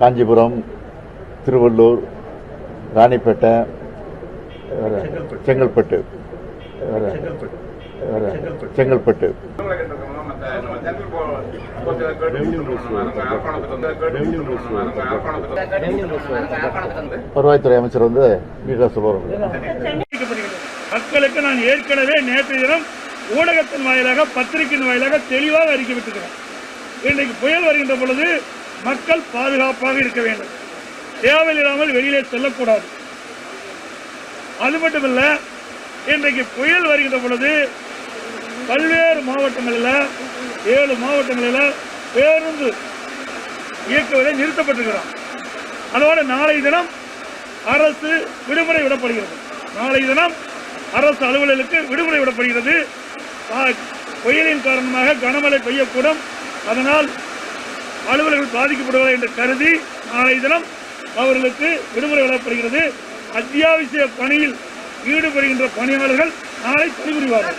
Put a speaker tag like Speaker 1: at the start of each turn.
Speaker 1: காஞ்சிபுரம், திருவள்ளூர், ராணிப்பேட்டை, செங்கல்பட்டு வருவாய்த்துறை அமைச்சர்
Speaker 2: மக்களுக்கு நான் ஏற்கனவே நேற்றைய தினம் ஊடகத்தின் வாயிலாக, பத்திரிகையின் வாயிலாக தெளிவாக அறிக்கை விட்டுக்கிறேன். இன்றைக்கு புயல் வருகின்ற பொழுது மக்கள் பாதுகாப்பாக இருக்க வேண்டும், தேவையில்லாமல் வெளியிலே செல்லக்கூடாது. அது மட்டுமல்ல, இன்றைக்கு புயல் வருகின்ற பொழுது பல்வேறு மாவட்டங்களில் 7 மாவட்டங்களில் பேருந்து இயக்குவதை நிறுத்தப்பட்டிருக்கிறார். அதோடு நாளைய தினம் அரசு விடுமுறை விடப்படுகிறது. நாளைய தினம் அரசு அலுவலர்களுக்கு விடுமுறை விடப்படுகிறது. புயலின் காரணமாக கனமழை பெய்யக்கூடும், அதனால் அலுவலர்கள் பாதிக்கப்படுவார்கள் என்று கருதி நாளைய தினம் அவர்களுக்கு விடுமுறை விடப்படுகிறது. அத்தியாவசிய பணியில் ஈடுபடுகின்ற பணியாளர்கள் நாளை பணிபுரிவார்கள்.